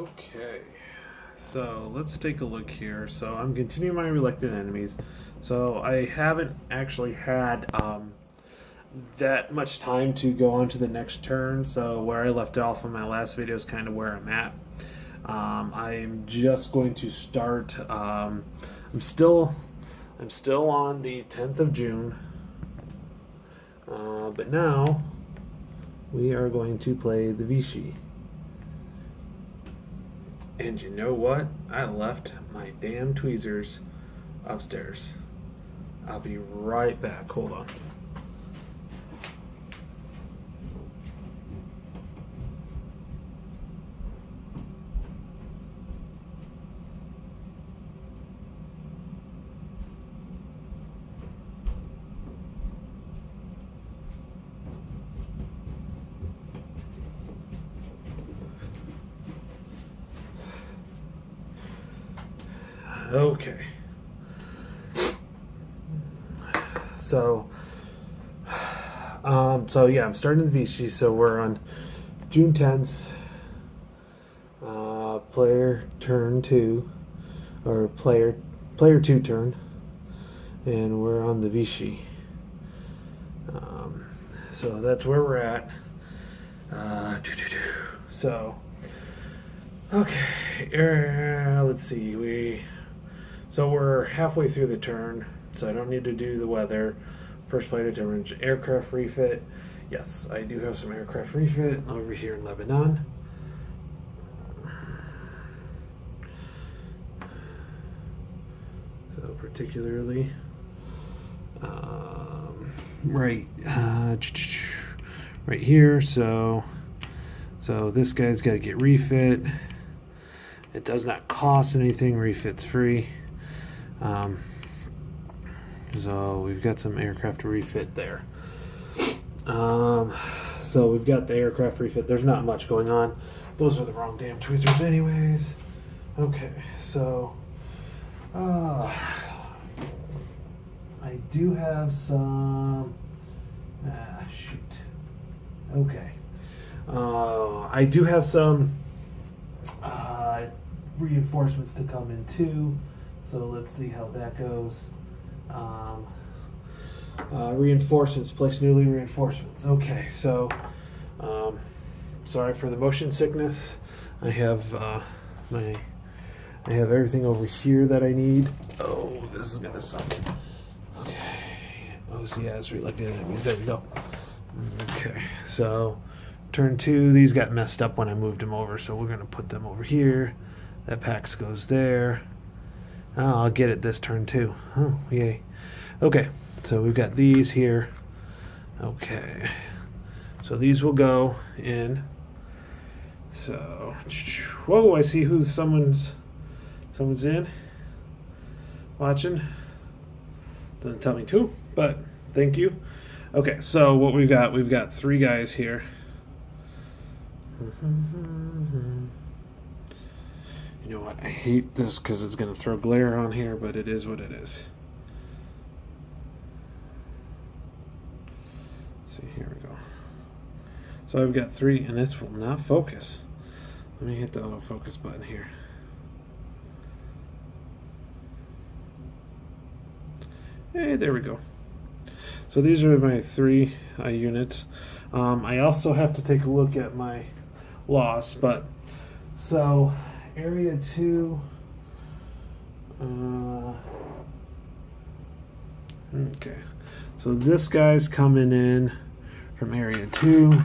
Okay, so let's take a look here. So I'm continuing my reluctant enemies. So I haven't actually had that much time to go on to the next turn. So where I left off in my last video is kind of where I'm at. I'm just going to start. I'm still on the 10th of June, but now we are going to play the Vichy. And you know what? I left my damn tweezers upstairs. I'll be right back. Hold on. Okay. So, yeah, I'm starting the Vichy. So we're on June 10th. Player turn 2, or player 2 turn, and we're on the Vichy. So that's where we're at. So, okay, let's see. So we're halfway through the turn, so I don't need to do the weather. First player to arrange aircraft refit. Yes, I do have some aircraft refit over here in Lebanon. So particularly, right here. So this guy's got to get refit. It does not cost anything. Refit's free. So we've got some aircraft to refit there. So we've got the aircraft refit. There's not much going on. Those are the wrong damn tweezers anyways. Okay, so I do have some shoot. Okay. I do have some reinforcements to come in too. So let's see how that goes. Reinforcements, place newly reinforcements. Okay, so sorry for the motion sickness. I have I have everything over here that I need. Oh, this is gonna suck. Okay, OCS reluctant enemies. There we go. Okay, so turn 2. These got messed up when I moved them over, so we're gonna put them over here. That Pax goes there. Oh, I'll get it this turn too. Oh, yay. Okay, so we've got these here. Okay, so these will go in. So, whoa! I see someone's in. Watching. Doesn't tell me to, but thank you. Okay, so what we've got 3 guys here. You know what? I hate this because it's going to throw glare on here, but it is what it is. Let's see, here we go. So I've got 3, and this will not focus. Let me hit the autofocus button here. Hey, there we go. So these are my 3 units. I also have to take a look at my loss, but so Area 2. Okay, so this guy's coming in from Area 2,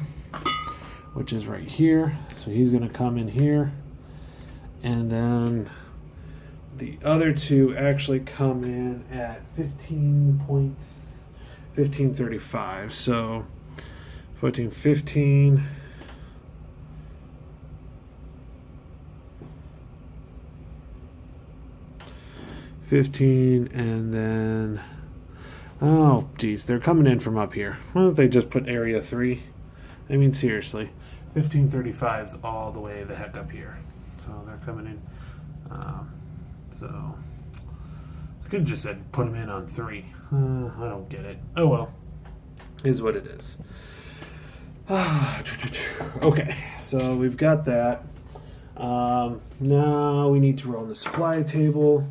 which is right here. So he's going to come in here, and then the other 2 actually come in at 15.1535. So 15. And then, oh geez, they're coming in from up here. Why don't they just put Area 3? I mean, seriously, 1535's all the way the heck up here. So they're coming in. So I could have just said put them in on 3. I don't get it. Oh well, is what it is. Okay, so we've got that. Now we need to roll the supply table.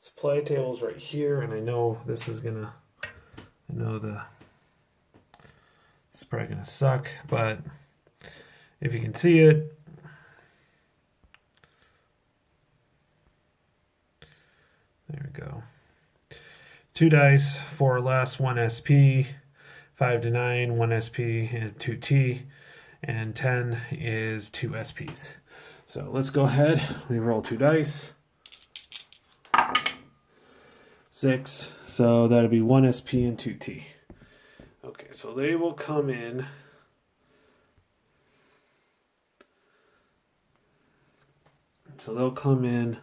Supply table's right here, and I know this is gonna. I know it's probably gonna suck, but if you can see it. There we go. 2 dice, 4 or less, 1 SP, 5 to 9, 1 SP, and 2 T, and 10 is 2 SPs. So let's go ahead. We roll 2 dice. 6, so that'll be 1 SP and 2 T. Okay, so they will come in. So they'll come in.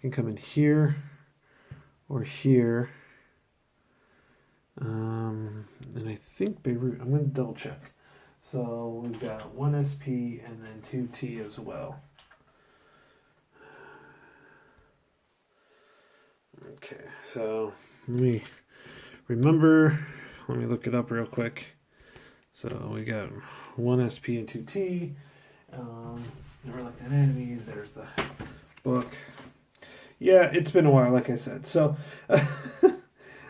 Can come in here or here. And I think Beirut, I'm going to double check. So we've got 1 SP and then 2 T as well. Okay, so let me look it up real quick. So we got 1 SP and 2 T. Reluctant enemies, there's the book. Yeah, it's been a while, like I said. So,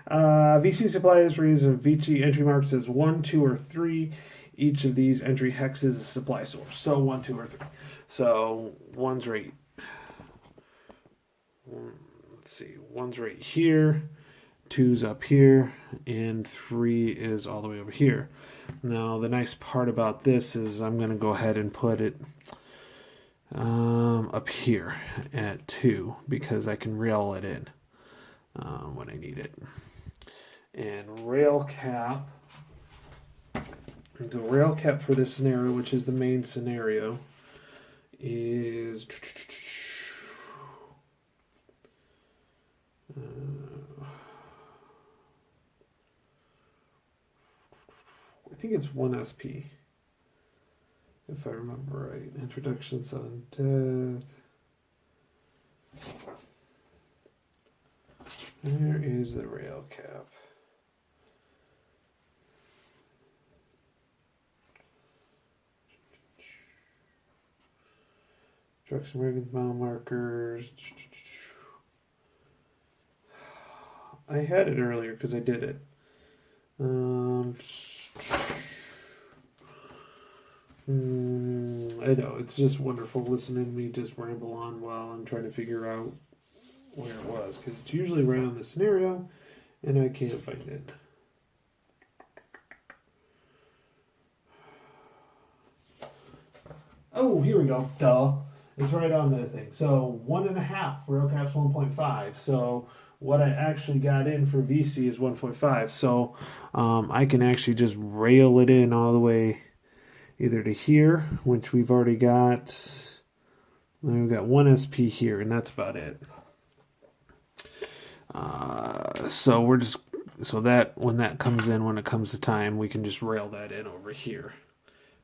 VC supplies raise VC entry marks as 1, 2, or 3. Each of these entry hexes is a supply source. So 1, 2, or 3. So 1's right. Let's see. 1's right here. 2's up here, and 3 is all the way over here. Now, the nice part about this is I'm going to go ahead and put it up here at 2 because I can rail it in when I need it. And rail cap, the rail cap for this scenario, which is the main scenario, is I think it's 1 SP. If I remember right. Introduction, Sudden Death. There is the rail cap. Introduction, Reagan's mile markers. I had it earlier because I did it. I know, it's just wonderful listening to me just ramble on while I'm trying to figure out where it was, because it's usually right on the scenario, and I can't find it. Oh, here we go. Duh. It's right on the thing. So 1.5, rail cap's 1.5. So what I actually got in for VC is 1.5. So I can actually just rail it in all the way either to here, which we've already got. We've got 1 SP here, and that's about it. So we're just, so that when that comes in, when it comes to time, we can just rail that in over here,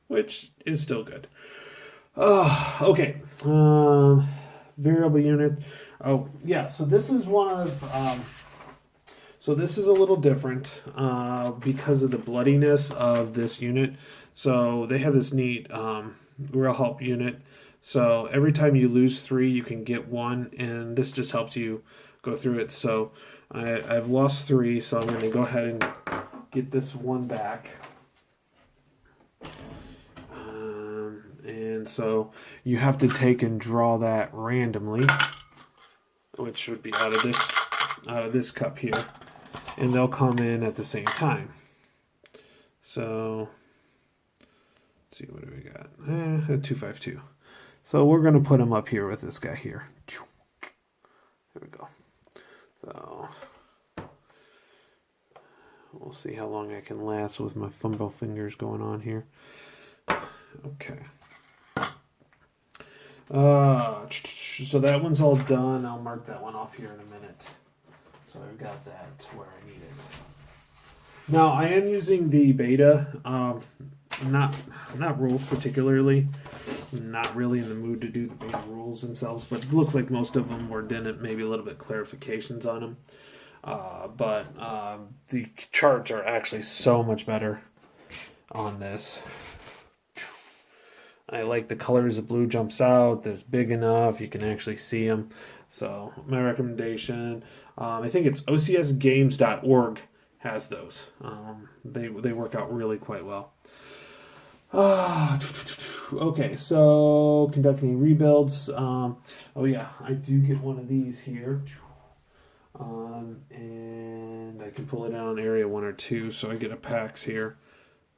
which is still good. Okay. Variable unit. Oh, yeah. So this is one of, so this is a little different because of the bloodiness of this unit. So they have this neat rail help unit. So every time you lose 3, you can get 1, and this just helps you go through it. So I've lost 3, so I'm going to go ahead and get this 1 back. And so you have to take and draw that randomly, which would be out of this cup here, and they'll come in at the same time. So let's see, what do we got? 252. So we're going to put them up here with this guy here. There we go. So we'll see how long I can last with my fumble fingers going on here. Okay. So that one's all done. I'll mark that one off here in a minute. So I've got that where I need it. Now I am using the beta, not rules particularly. I'm not really in the mood to do the beta rules themselves, but it looks like most of them were done it, maybe a little bit clarifications on them. but the charts are actually so much better on this. I like the colors. The blue jumps out. There's big enough. You can actually see them. So my recommendation, I think it's ocsgames.org has those. They work out really quite well. Okay, so conducting rebuilds. Oh yeah, I do get one of these here. And I can pull it out on area 1 or 2, so I get a PAX here.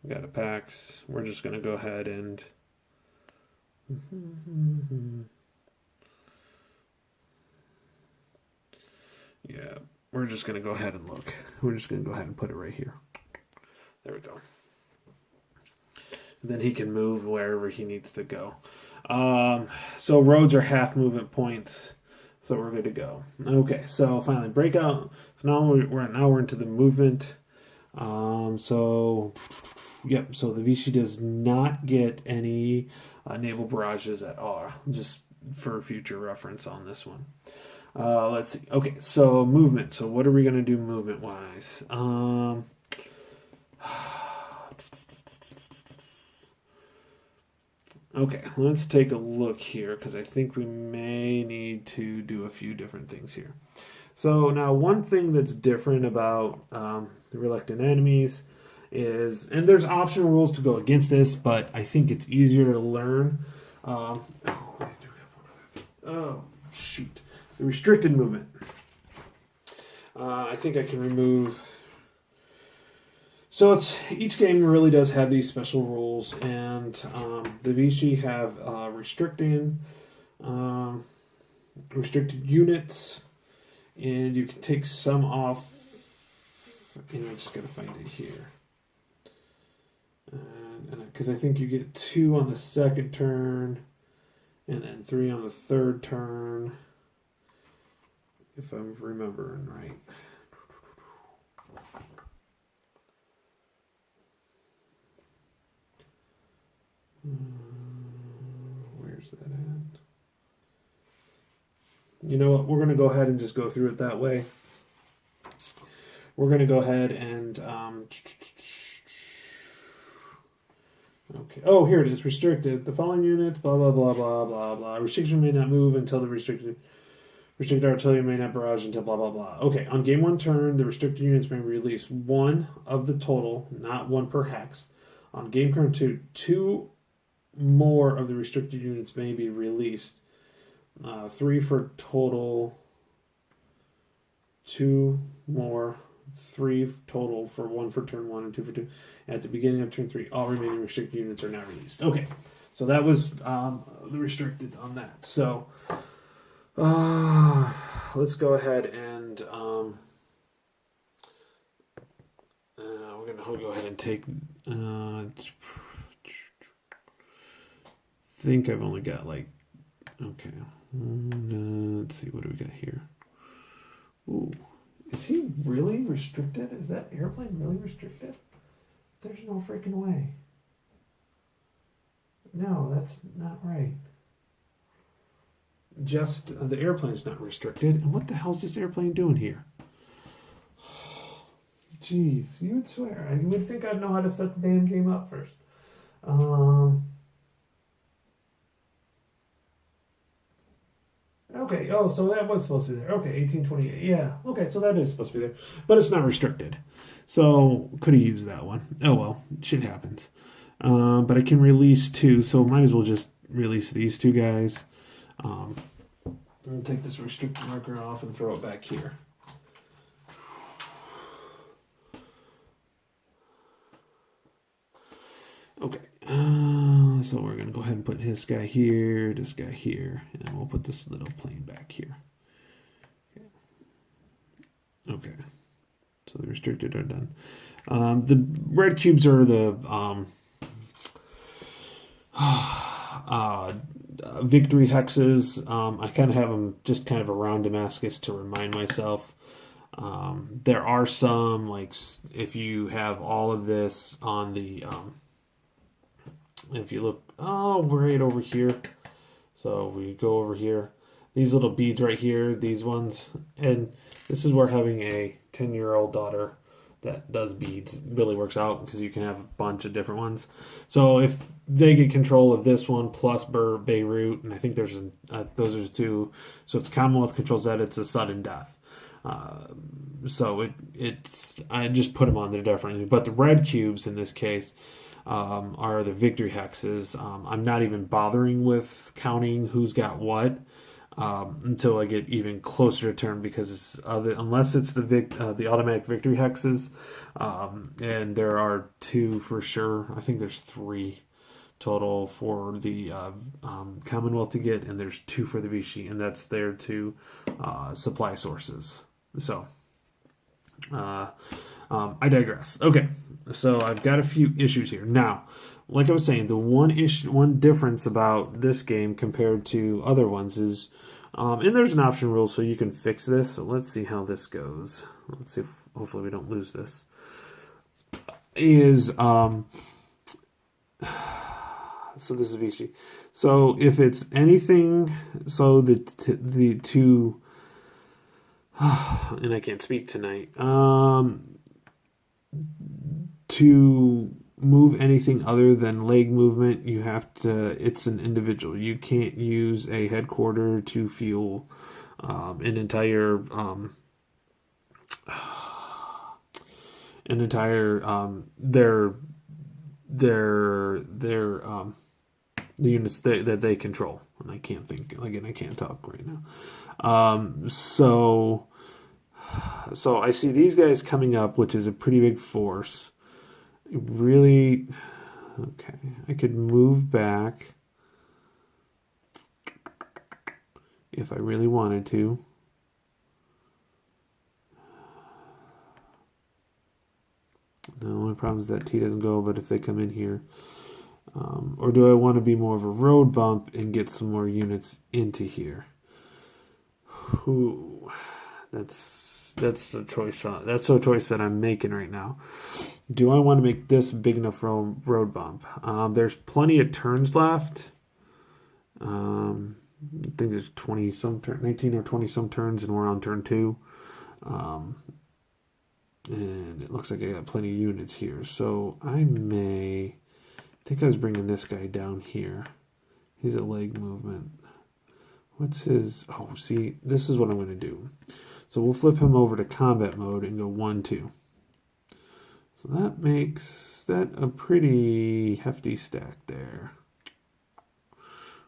We got a PAX. We're just going to go ahead and yeah, we're just going to go ahead and look. We're just going to go ahead and put it right here. There we go. Then he can move wherever he needs to go. So roads are half movement points. So we're good to go. Okay, so finally breakout. So now we're into the movement. So the Vichy does not get any naval barrages at all. Just for future reference on this one. Let's see. Okay, so movement. So what are we gonna do movement wise? Okay, let's take a look here because I think we may need to do a few different things here. So now one thing that's different about the reluctant enemies is, and there's optional rules to go against this, but I think it's easier to learn. Oh, shoot. The restricted movement. I think I can remove. So each game really does have these special rules, and the Vichy have restricted units, and you can take some off. And I'm just gonna find it here, because I think you get 2 on the second turn, and then 3 on the third turn, if I'm remembering right. Where's that at? You know what? We're going to go ahead and just go through it that way. We're going to go ahead and okay. Oh, here it is. Restricted. The following units. Blah blah blah blah blah blah. Restriction may not move until the restricted artillery may not barrage until blah blah blah. Okay. On game 1 turn, the restricted units may release 1 of the total, not 1 per hex. On game turn 2, 2 more of the restricted units may be released. 3 for total. 2 more. 3 total for 1 for turn 1 and 2 for 2. At the beginning of turn 3, all remaining restricted units are now released. Okay, so that was the restricted on that. So let's go ahead and we're gonna go ahead and take. Think I've only got like, okay. Let's see, what do we got here? Ooh, is he really restricted? Is that airplane really restricted? There's no freaking way. No, that's not right. Just the airplane's not restricted. And what the hell's this airplane doing here? Jeez, you would swear. I would think I'd know how to set the damn game up first. Okay, oh, so that was supposed to be there. Okay, 1828. Yeah, okay, so that is supposed to be there. But it's not restricted. So, could have used that one. Oh well, shit happens. But I can release 2, so might as well just release these 2 guys. I'm going to take this restricted marker off and throw it back here. Okay, so we're going to go ahead and put this guy here, and then we'll put this little plane back here. Okay, so the restricted are done. The red cubes are the victory hexes. I kind of have them just kind of around Damascus to remind myself. There are some, like, if you have all of this on the... if you look, right over here, so we go over here, these little beads right here, these ones, and this is where having a 10-year-old daughter that does beads really works out because you can have a bunch of different ones. So if they get control of this one plus Beirut, and I think there's those are two. So if the Commonwealth controls that, it's a sudden death. So it's I just put them on there differently. But the red cubes in this case are the victory hexes. I'm not even bothering with counting who's got what. Until I get even closer to turn, because unless it's the automatic victory hexes, and there are two for sure. I think there's three total for the Commonwealth to get, and there's two for the Vichy, and that's their two supply sources. So I digress. Okay, so I've got a few issues here now. Like I was saying, the one difference about this game compared to other ones is, and there's an option rule so you can fix this. So let's see how this goes. Let's see if hopefully we don't lose this. So this is Vichy. So if it's anything, so the two, and I can't speak tonight. To move anything other than leg movement, you have to, it's an individual. You can't use a headquarter to fuel an entire the units that they control. And I can't think again. I can't talk right now. So I see these guys coming up, which is a pretty big force. Really, okay. I could move back if I really wanted to. The only problem is that T doesn't go, but if they come in here, or do I want to be more of a road bump and get some more units into here? Ooh, that's the choice. That's the choice that I'm making right now. Do I want to make this big enough road bump? There's plenty of turns left. I think there's 19 or 20 some turns, and we're on turn 2. And it looks like I got plenty of units here. So I think I was bringing this guy down here. He's a leg movement. What's his? Oh, see, this is what I'm going to do. So we'll flip him over to combat mode and go 1, 2. So that makes that a pretty hefty stack there.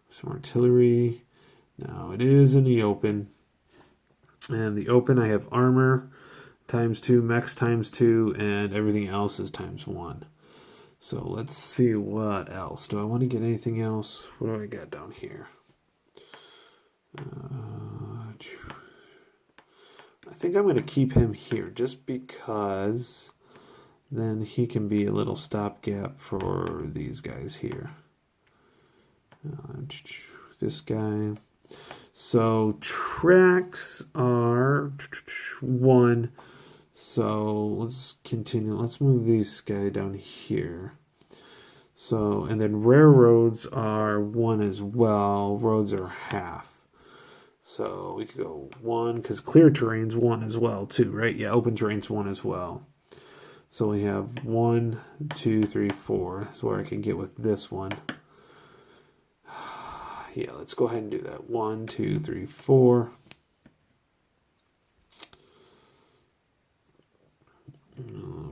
Some artillery. Now it is in the open. And the open, I have armor ×2, mechs ×2, and everything else is ×1. So let's see what else. Do I want to get anything else? What do I got down here? I think I'm going to keep him here just because then he can be a little stopgap for these guys here. This guy. So tracks are 1. So let's continue. Let's move this guy down here. So, and then railroads are 1 as well. Roads are half. So we could go 1, because clear terrain's 1 as well too, right? Yeah, open terrain's 1 as well. So we have 1, 2, 3, 4. That's where I can get with this one. Yeah, let's go ahead and do that. 1, 2, 3, 4.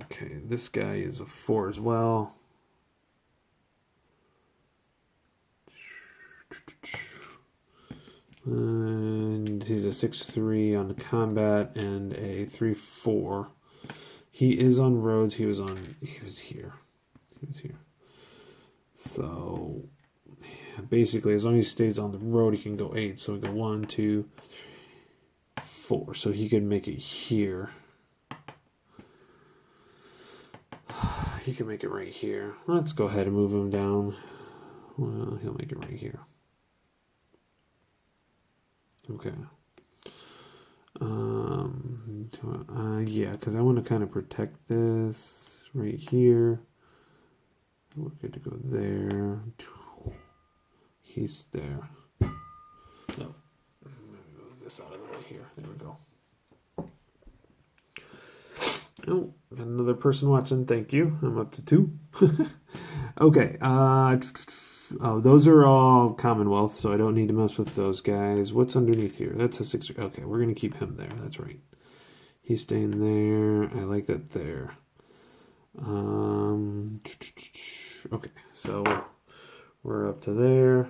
Okay, this guy is a 4 as well. And he's a 6-3 on combat and a 3-4. He is on roads. He was here. So basically, as long as he stays on the road, he can go 8. So we go 1, 2, 4. So he can make it here. He can make it right here. Let's go ahead and move him down. Well, he'll make it right here. Okay. Yeah, because I want to kind of protect this right here. We're good to go there. He's there. So this out of the way here. There we go. Oh, got another person watching. Thank you. I'm up to 2. Okay. Oh, those are all Commonwealth, so I don't need to mess with those guys. What's underneath here? That's a 6. Okay, we're going to keep him there. That's right. He's staying there. I like that there. Okay, so we're up to there.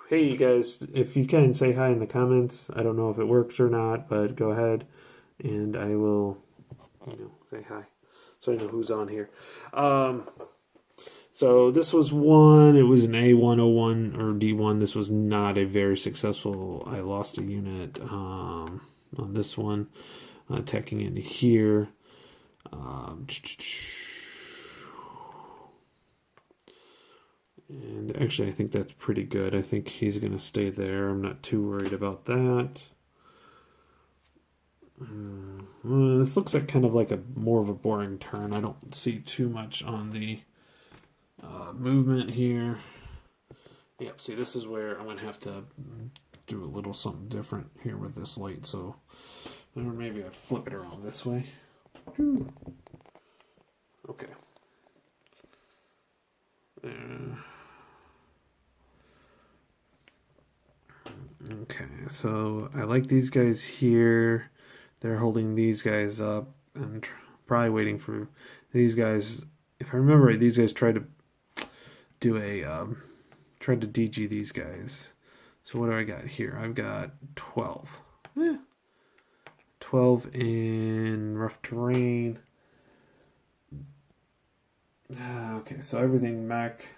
Hey, you guys, if you can, say hi in the comments. I don't know if it works or not, but go ahead, and I will, say hi, so I know who's on here. So this was one. It was an A101 or D1. This was not a very successful. I lost a unit on this one, attacking into here. And actually, I think that's pretty good. I think he's going to stay there. I'm not too worried about that. This looks like kind of like a more of a boring turn. I don't see too much on the movement here. Yep, see, this is where I'm going to have to do a little something different here with this light. So, or maybe I flip it around this way. Okay. Okay, so I like these guys here. They're holding these guys up and probably waiting for these guys. If I remember right, these guys tried to do tried to DG these guys. So what do I got here? I've got 12. 12 in rough terrain. Okay, so everything mech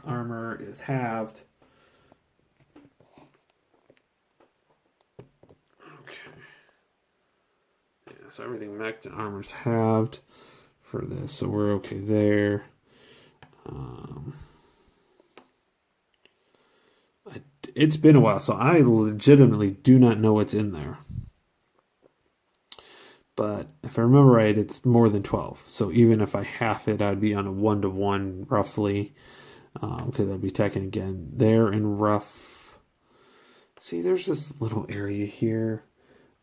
armor is halved. Okay. Yeah, so everything mech and armor is halved for this, so we're okay there. It's been a while, so I legitimately do not know what's in there. But if I remember right, it's more than 12. So even if I half it, I'd be on a 1-to-1 roughly. Because I'd be attacking again. There in rough. See, there's this little area here.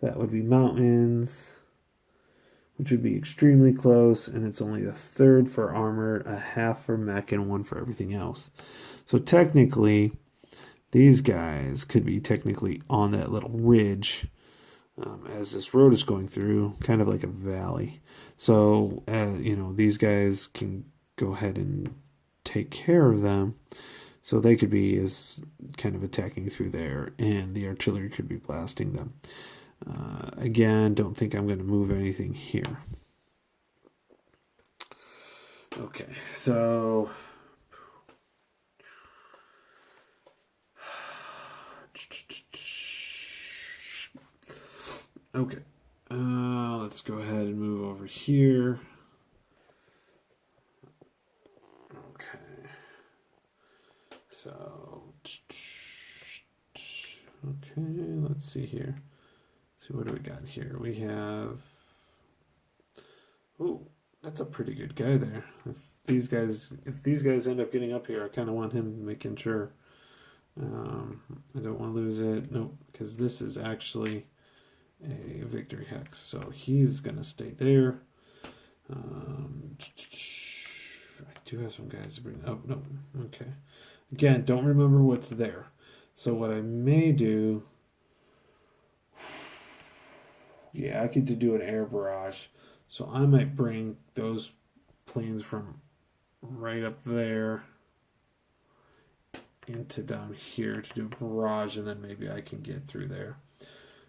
That would be mountains. Which would be extremely close. And it's only a third for armor, a half for mech, and 1 for everything else. So technically, these guys could be technically on that little ridge. As this road is going through, kind of like a valley. So, these guys can go ahead and take care of them. So they could be as kind of attacking through there, and the artillery could be blasting them. Again, don't think I'm going to move anything here. Okay, so okay, let's go ahead and move over here. Okay, so let's see here. See, what do we got here? We have, that's a pretty good guy there. If these guys end up getting up here, I kind of want him making sure. I don't want to lose it. Nope, because this is actually a victory hex, so he's gonna stay there. I do have some guys to bring. Oh no, okay. Again, don't remember what's there. So what I may do, yeah, I could do an air barrage. So I might bring those planes from right up there into down here to do a barrage, and then maybe I can get through there.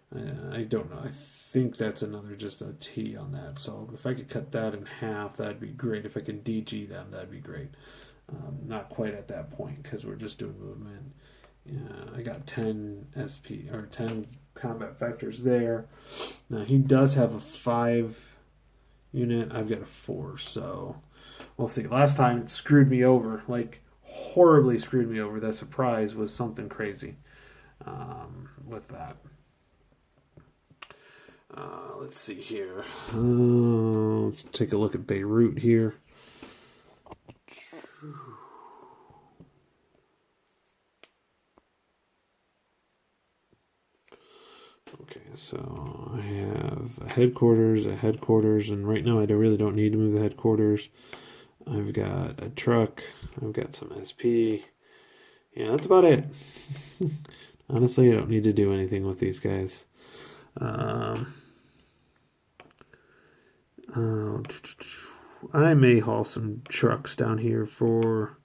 I don't know. I think that's just a T on that. So if I could cut that in half, that'd be great. If I can DG them, that'd be great. Not quite at that point because we're just doing movement. I got 10 SP or 10 combat vectors there. Now he does have a 5 unit. I've got a 4, so we'll see. Last time it screwed me over, like horribly screwed me over. That surprise was something crazy with that. Let's see here. Let's take a look at Beirut here. so I have a headquarters, and right now I really don't need to move the headquarters. I've got a truck, I've got some SP. Yeah, that's about it. Honestly, I don't need to do anything with these guys. I may haul some trucks down here for.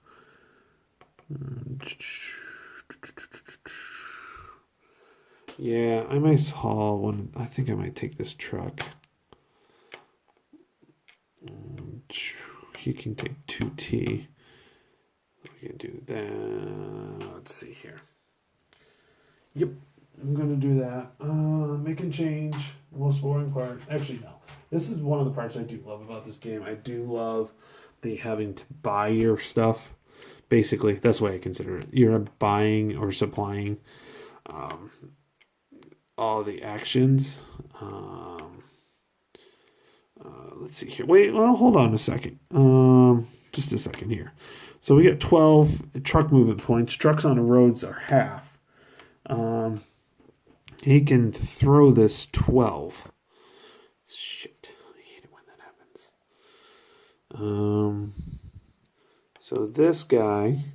Yeah, I might haul one. I think I might take this truck. You can take 2T. We can do that. Let's see here. Yep, I'm gonna do that. Making change. Most boring part. Actually, no. This is one of the parts I do love about this game. I do love the having to buy your stuff. Basically, that's the way I consider it. You're buying or supplying all the actions. Let's see here. Wait, well, hold on a second. Just a second here. So we get 12 truck movement points. Trucks on the roads are half. He can throw this 12. Shit. I hate it when that happens. So this guy,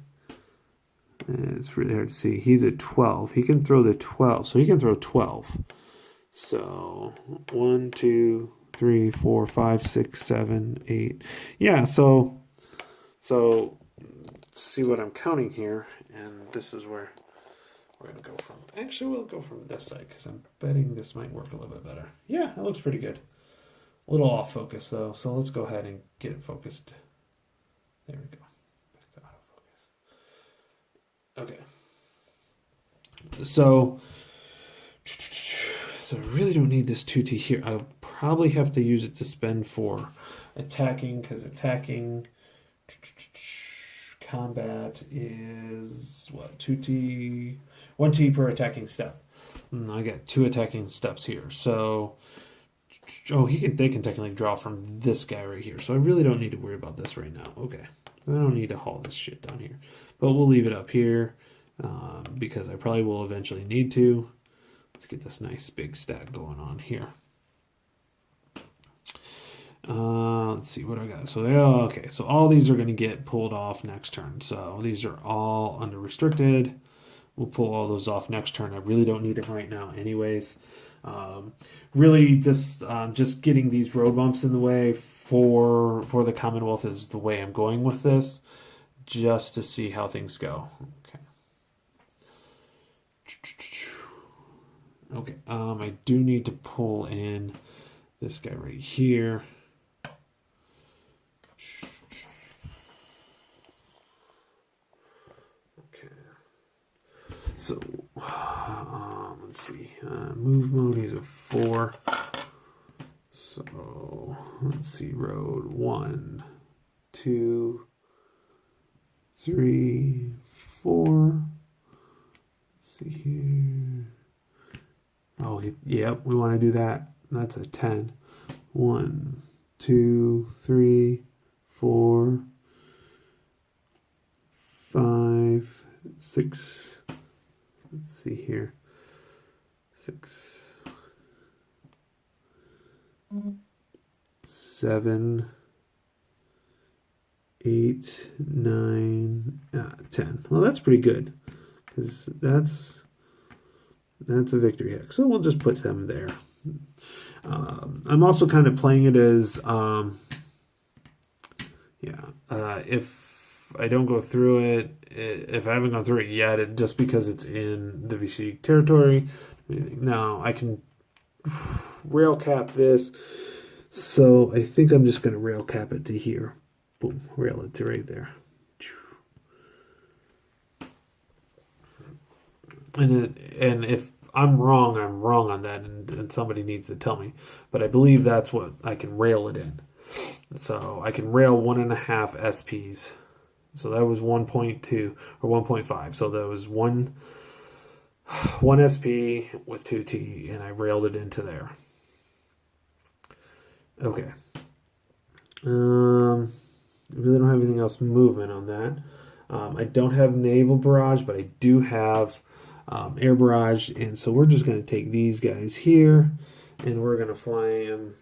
it's really hard to see. He's at 12. He can throw the 12. So he can throw 12. So 1, 2, 3, 4, 5, 6, 7, 8. Yeah, so see what I'm counting here, and this is where we're going to go from. Actually, we'll go from this side because I'm betting this might work a little bit better. Yeah, it looks pretty good. A little off focus though, so let's go ahead and get it focused. There we go. Okay. So I really don't need this 2T here. I'll probably have to use it to spend for attacking, because attacking combat is what? 2T, 1T per attacking step. I got 2 attacking steps here. So they can technically draw from this guy right here. So I really don't need to worry about this right now. Okay. I don't need to haul this shit down here. But we'll leave it up here because I probably will eventually need to. Let's get this nice big stack going on here. Let's see what I got. So, okay. So all these are going to get pulled off next turn. So these are all under restricted. We'll pull all those off next turn. I really don't need them right now anyways. Really just getting these road bumps in the way for the Commonwealth is the way I'm going with this, just to see how things go. Okay. I do need to pull in this guy right here. Okay. So let's see. Move mode, he's a 4. So let's see. Road 1, 2, 3, 4. Let's see here. Oh, yep, we want to do that. That's a 10. 1, 2, 3, 4, 5, 6. Let's see here. 6, 7, 8, 9, 10. Well, that's pretty good, because that's a victory hex. So we'll just put them there. I'm also kind of playing it as, if I don't go through it, if I haven't gone through it yet, just because it's in the Vichy territory, now I can rail cap this. So I think I'm just going to rail cap it to here. Boom, rail it to right there. And if I'm wrong on that, and somebody needs to tell me. But I believe that's what I can rail it in. So I can rail 1.5 SPs. So that was 1.2 or 1.5. So that was one SP with 2T, and I railed it into there. Okay. I really don't have anything else movement on that. I don't have naval barrage, but I do have air barrage. And so we're just going to take these guys here, and we're going to fly them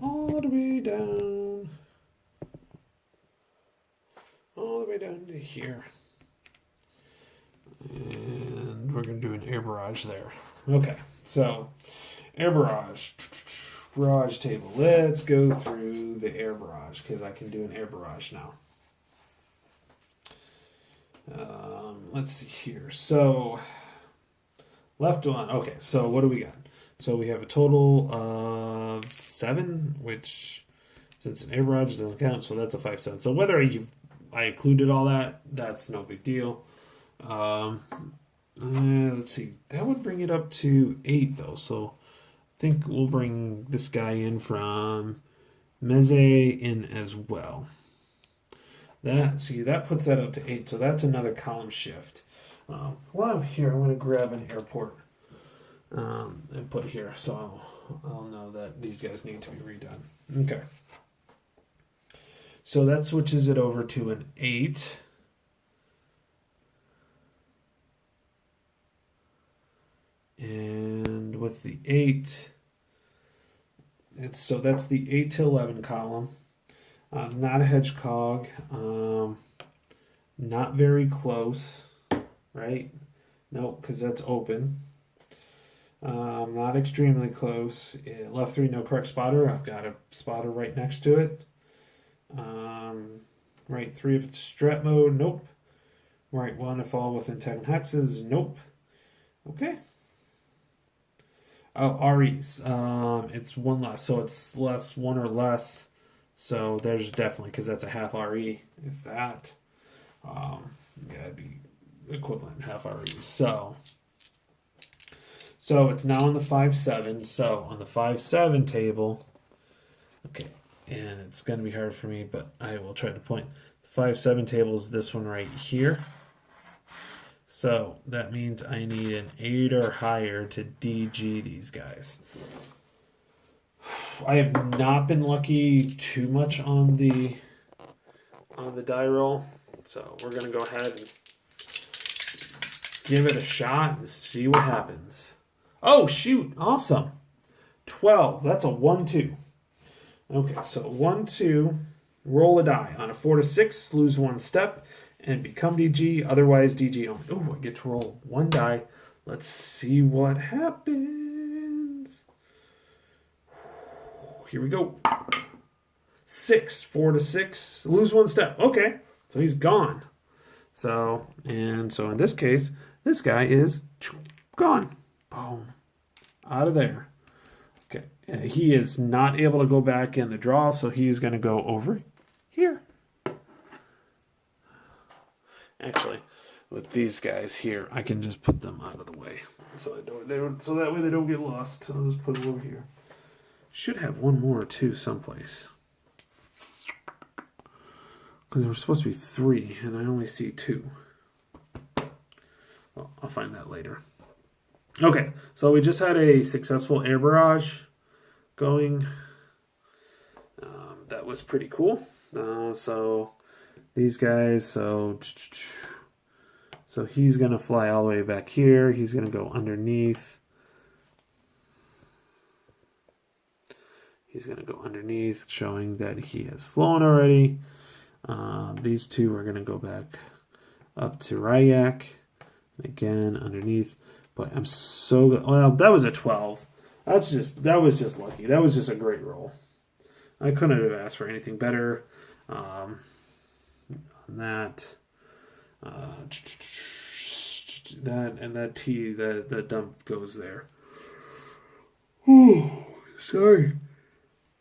all the way down. All the way down to here. And we're going to do an air barrage there. Okay, so air barrage. Barrage table. Let's go through the air barrage because I can do an air barrage now. Let's see here. So left one. Okay, so what do we got? So we have a total of 7, which since an air barrage doesn't count, so that's a 5-7. So whether I included all that, that's no big deal. Let's see. That would bring it up to 8 though. So I think we'll bring this guy in from Meze in as well. That puts that up to 8. So that's another column shift. While I'm here, I want to grab an airport and put here, so I'll know that these guys need to be redone. Okay. So that switches it over to an 8. And with the 8, that's the 8 to 11 column. Not a hedgehog. Not very close, right? Nope, because that's open. Not extremely close. Left 3, no correct spotter. I've got a spotter right next to it. Right 3 if it's strat mode. Nope. Right 1 if all within 10 hexes. Nope. Okay. REs. It's 1 less, so it's less 1 or less. So there's definitely, because that's a half RE, if that. It'd be equivalent half RE. So it's now on the 5-7. So on the 5-7 table, okay, and it's going to be hard for me, but I will try to point. The 5-7 table is this one right here. So that means I need an 8 or higher to DG these guys. I have not been lucky too much on the die roll, so we're gonna go ahead and give it a shot and see what happens. Oh shoot! Awesome, 12. That's a 1-2. Okay, so 1-2. Roll a die on a 4 to 6. Lose 1 step and become DG. Otherwise DG only. Oh, I get to roll 1 die. Let's see what happens. Here we go. 6, 4 to 6. Lose 1 step. Okay, so he's gone. So in this case, this guy is gone. Boom. Out of there. Okay. He is not able to go back in the draw, so he's going to go over here. Actually, with these guys here, I can just put them out of the way. So that way they don't get lost. I'll just put them over here. Should have one more too someplace. Because there were supposed to be 3, and I only see 2. Well, I'll find that later. Okay, so we just had a successful air barrage going. That was pretty cool. So these guys, so he's going to fly all the way back here. He's going to go underneath. He's going to go underneath, showing that he has flown already. These 2 are going to go back up to Ryak. Again, underneath. But I'm so good. Well, that was a 12. That was just lucky. That was just a great roll. I couldn't have asked for anything better. On that. That T, that dump goes there. Oh, sorry.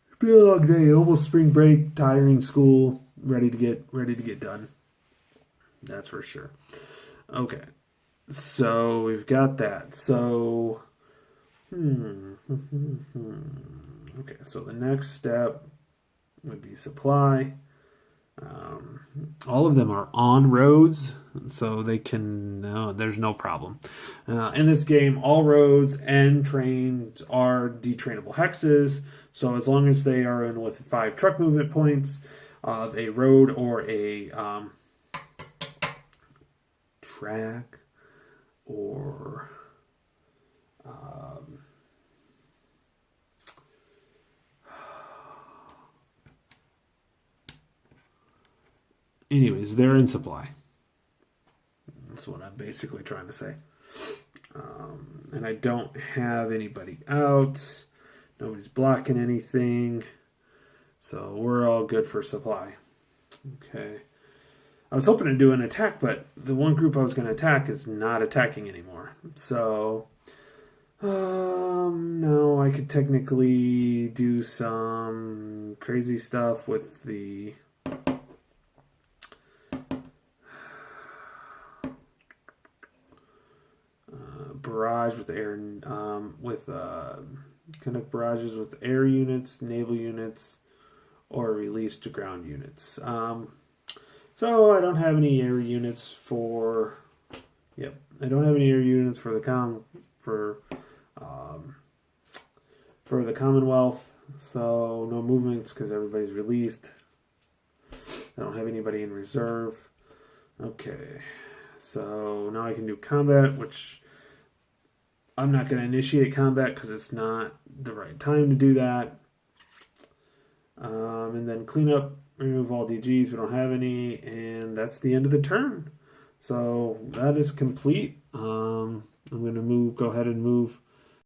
It's been a long day. Almost spring break, tiring school, ready to get done. That's for sure. Okay. So we've got that. So okay, so the next step would be supply. All of them are on roads, so they can. There's no problem. In this game, all roads and trains are detrainable hexes. So as long as they are in with 5 truck movement points of a road or a track or anyways, they're in supply. That's what I'm basically trying to say. And I don't have anybody out. Nobody's blocking anything. So we're all good for supply. Okay. I was hoping to do an attack, but the one group I was going to attack is not attacking anymore. So, no, I could technically do some crazy stuff with the barrage with air, conduct barrages with air units, naval units, or release to ground units. So I don't have any air units for. Yep, I don't have any air units for the for the Commonwealth. So no movements because everybody's released. I don't have anybody in reserve. Okay, so now I can do combat, which I'm not going to initiate combat because it's not the right time to do that. And then clean up, remove all DGs. We don't have any, and that's the end of the turn. So that is complete. I'm going to go ahead and move